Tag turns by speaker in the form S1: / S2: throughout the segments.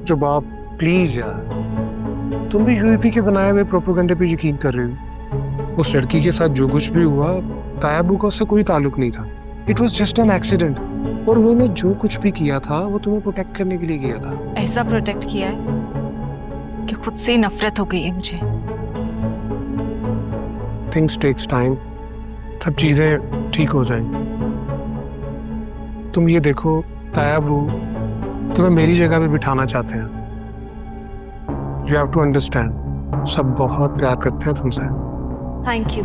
S1: जो बाप प्लीज यार, तुम भी यूएपी के बनाए हुए प्रोपेगेंडे पे यकीन कर रहे हो। उस लड़की के साथ जो कुछ भी हुआ, तायाबू का उससे कोई ताल्लुक नहीं था। It was just an accident. और उन्होंने जो कुछ भी किया था वो तुम्हें प्रोटेक्ट करने के लिए किया था।
S2: ऐसा प्रोटेक्ट किया है कि खुद से ही नफरत हो गई है मुझे।
S1: थिंग्स टेक्स टाइम, सब चीजें ठीक हो जाएंगी। तुम ये देखो, तायाबू तुम्हें मेरी जगह पे बिठाना चाहते हैं। यू हैव टू अंडरस्टैंड, सब बहुत प्यार करते हैं तुमसे।
S2: Thank you.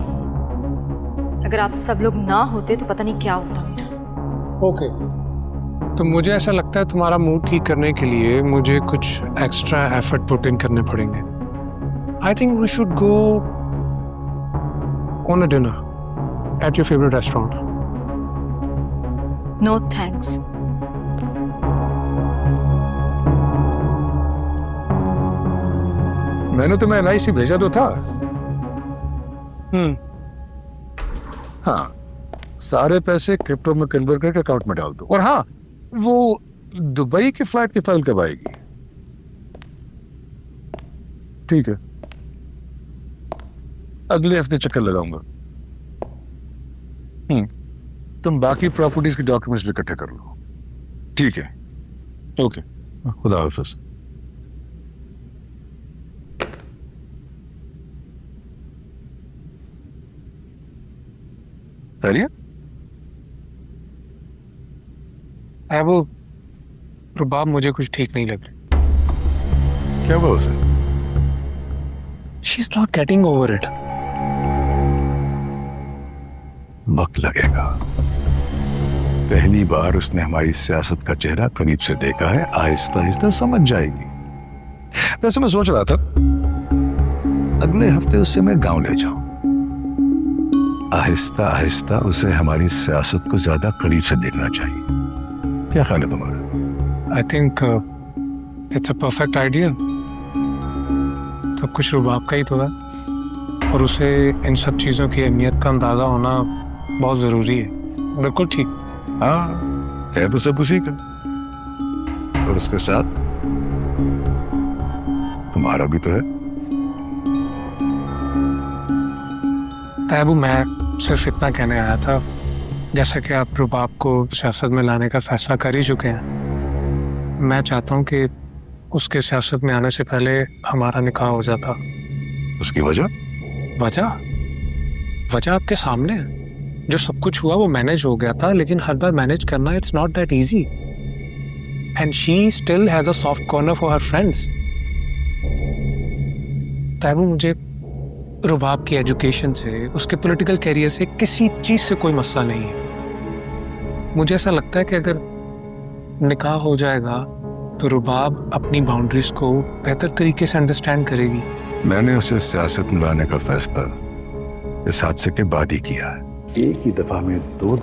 S2: अगर आप सब लोग ना होते तो पता नहीं क्या होता।
S1: ओके, तो मुझे ऐसा लगता है तुम्हारा मूड ठीक करने के लिए मुझे कुछ एक्स्ट्रा एफर्ट पुट इन करने पड़ेंगे। I think we should go on a dinner at your favourite restaurant.
S2: No thanks.
S3: मैंने तुम्हें एलआईसी भेजा तो था। हाँ, सारे पैसे क्रिप्टो में कन्वर्ट करके अकाउंट में डाल दो। और हाँ, वो दुबई की फ्लाइट की फाइल कब आएगी? ठीक है, अगले हफ्ते चक्कर लगाऊंगा। तुम बाकी प्रॉपर्टीज के डॉक्यूमेंट्स भी इकट्ठे कर लो। ठीक है, ओके, खुदा हाफिज। अरे
S1: वो रुबाब मुझे कुछ ठीक नहीं लग रही।
S3: क्या हुआ उसे?
S1: She is not getting over it.
S3: वक्त लगेगा। पहली बार उसने हमारी सियासत का चेहरा करीब से देखा है, आहिस्ता आहिस्ता समझ जाएगी। वैसे मैं सोच रहा था अगले हफ्ते उससे मैं गांव ले जाऊं। आहिस्ता आहिस्ता उसे हमारी सियासत को ज्यादा करीब से देखना चाहिए। क्या ख्याल है तुम्हारा?
S1: I think it's a perfect idea. सब कुछ रुबाब का ही तो है, और उसे इन सब चीज़ों की अहमियत का अंदाज़ा होना बहुत ज़रूरी है। बिल्कुल ठीक।
S3: हाँ, है तो सब उसी का, और उसके साथ तुम्हारा भी तो है।
S1: तायाबू, मैं सिर्फ इतना कहने आया था, जैसा कि आप रुबाब को सियासत में लाने का फैसला कर ही चुके हैं, मैं चाहता हूँ कि उसके सियासत में आने से पहले हमारा निकाह हो जाता।
S3: उसकी वजह?
S1: वजह आपके सामने है। जो सब कुछ हुआ वो मैनेज हो गया था, लेकिन हर बार मैनेज करना it's not that easy, and she still has a soft corner for her friends. तायाबू, मुझे रुबाब की एजुकेशन से, उसके पॉलिटिकल कैरियर से, किसी चीज से कोई मसला नहीं है। मुझे ऐसा लगता है कि अगर निकाह हो जाएगा तो रुबाब अपनी बाउंड्रीज को बेहतर तरीके से अंडरस्टैंड करेगी।
S3: मैंने उसे सियासत में लाने का फैसला इस हादसे के बाद ही किया है। एक ही दफा में दो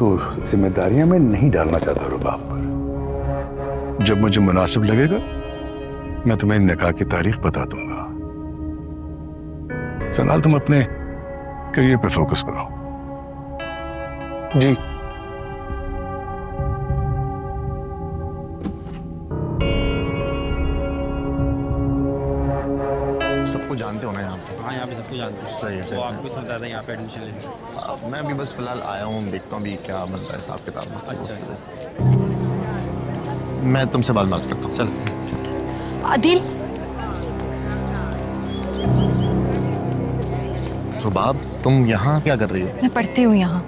S3: जिम्मेदारियां मैं नहीं डालना चाहता रुबाब पर। जब मुझे मुनासिब लगेगा मैं तुम्हें निकाह की तारीख बता दूंगा। फिलहाल तुम अपने करियर पर फोकस करो।
S1: जी।
S4: सबको जानते हो ना यहाँ पे?
S5: हाँ, यहाँ पे सबको जानते हैं।
S4: सही है,
S5: तो
S4: सही है।
S5: आपको भी समझा था यहाँ पे एडमिशन लेने।
S4: मैं अभी बस फिलहाल आया हूँ, देखता हूँ अभी क्या बनता है हिसाब किताब में।
S5: अच्छा।
S4: उस वजह से मैं तुमसे बात करता हूँ।
S5: चल।
S2: आदिल,
S4: रुबाब, तुम यहाँ क्या कर रही हो?
S2: मैं पढ़ती हूँ यहाँ।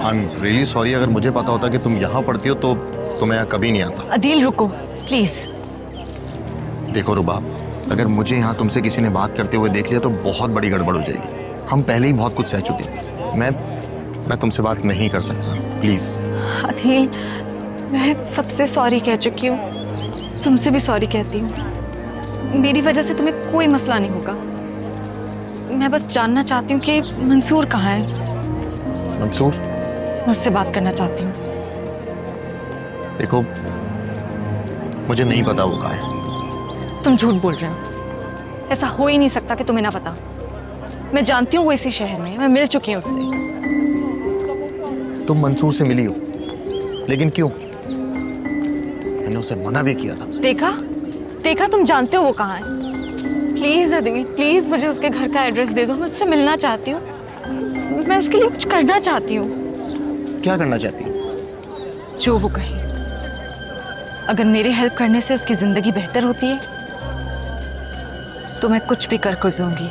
S4: I am really sorry. अगर मुझे पता होता कि तुम यहाँ पढ़ती हो तो मैं यहाँ कभी नहीं आता।
S2: आदिल रुको प्लीज।
S4: देखो रुबाब, अगर मुझे यहाँ तुमसे किसी ने बात करते हुए देख लिया तो बहुत बड़ी गड़बड़ हो जाएगी। हम पहले ही बहुत कुछ सह चुके हैं। मैं तुमसे बात नहीं कर सकता, प्लीज।
S2: आदिल, मैं सबसे सॉरी कह चुकी हूँ, तुमसे भी सॉरी कहती हूँ। मेरी वजह से तुम्हें कोई मसला नहीं होगा। मैं बस जानना चाहती हूँ कि मंसूर कहाँ है।
S4: मंसूर?
S2: मैं उससे बात करना चाहती हूँ।
S4: देखो, मुझे नहीं पता वो कहाँ है।
S2: तुम झूठ बोल रहे हो। ऐसा हो ही नहीं सकता कि तुम्हें ना पता। मैं जानती हूँ वो इसी शहर में है, मैं मिल चुकी हूँ उससे।
S4: तुम मंसूर से मिली हो, लेकिन क्यों? मैंने उसे मना भी किया था।
S2: देखा, देखा, तुम जानते हो वो कहाँ है। प्लीज अदिति, प्लीज मुझे उसके घर का एड्रेस दे दो, मैं उससे मिलना चाहती हूँ, मैं उसके लिए कुछ करना चाहती हूँ।
S4: क्या करना चाहती हो?
S2: जो वो कहे। अगर मेरे हेल्प करने से उसकी जिंदगी बेहतर होती है तो मैं कुछ भी कर गुजरूंगी,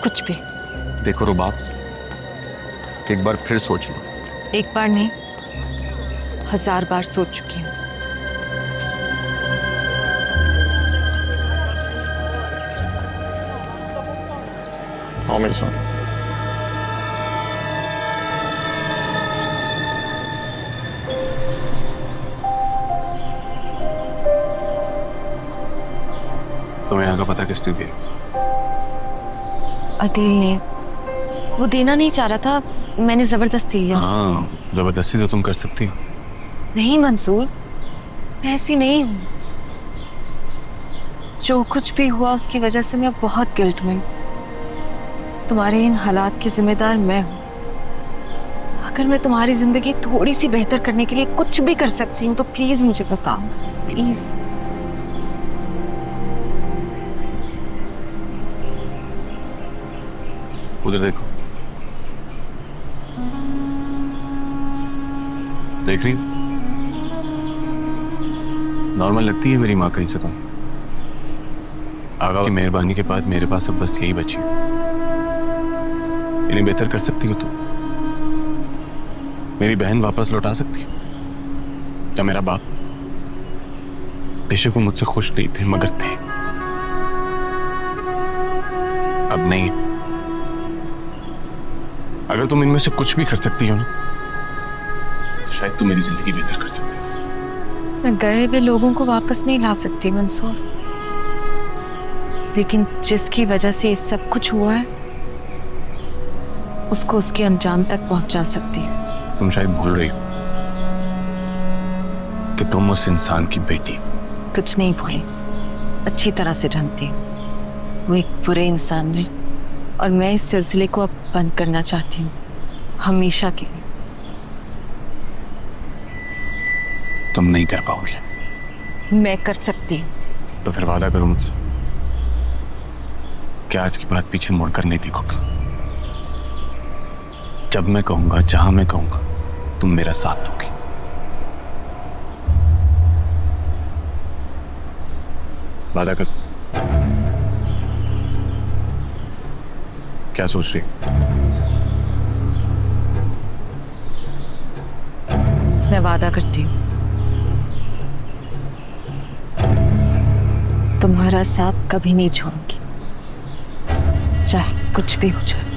S2: कुछ भी।
S4: देखो रुबाब, एक बार फिर सोच लो।
S2: एक बार नहीं, 1000 बार सोच चुकी हूँ।
S4: आओ मेरे साथ।
S6: तुम्हें यहाँ का पता किसने दिया?
S2: अदिल ने। वो देना नहीं चाह रहा था, मैंने जबरदस्ती लिया उससे।
S6: हाँ, जबरदस्ती तो तुम कर सकती हो।
S2: नहीं मंसूर, मैं ऐसी नहीं हूँ। जो कुछ भी हुआ उसकी वजह से मैं बहुत गिल्ट में हूँ। तुम्हारे इन हालात की जिम्मेदार मैं हूँ। अगर मैं तुम्हारी जिंदगी थोड़ी सी बेहतर करने के लिए कुछ भी कर सकती हूँ तो प्लीज मुझे बताओ, प्लीज।
S6: उधर देखो, देख रही हो? नॉर्मल लगती है मेरी माँ कहीं से तुम। आगा की मेहरबानी के बाद मेरे पास अब बस यही बची है। इन्हें बेहतर कर सकती हो तुम? मेरी बहन वापस लौटा सकती हो? या मेरा बाप? बेशक वो मुझसे खुश नहीं थे मगर थे। अब नहीं। अगर तुम इनमें से कुछ भी कर सकती हो ना, तो शायद तुम मेरी जिंदगी बेहतर कर सकती हो।
S2: मैं गए हुए लोगों को वापस नहीं ला सकती मंसूर, लेकिन जिसकी वजह से ये सब कुछ हुआ है उसको उसके अंजाम तक पहुंचा सकती हूँ।
S6: तुम शायद भूल रही हो कि तुम उस इंसान की बेटी।
S2: कुछ नहीं भूली, अच्छी तरह से जानती हूँ। वो एक बुरे इंसान ने, और मैं इस सिलसिले को अब बंद करना चाहती हूँ, हमेशा के लिए।
S6: तुम नहीं कर पाओगे।
S2: मैं कर सकती हूँ।
S6: तो फिर वादा करो मुझसे कि आज की बात पीछे मुड़कर नहीं देखोगे। जब मैं कहूंगा, जहां मैं कहूंगा, तुम मेरा साथ दोगे। वादा कर। क्या सोच रही?
S2: मैं वादा करती हूँ तुम्हारा साथ कभी नहीं छोड़ूंगी, चाहे कुछ भी हो जाए।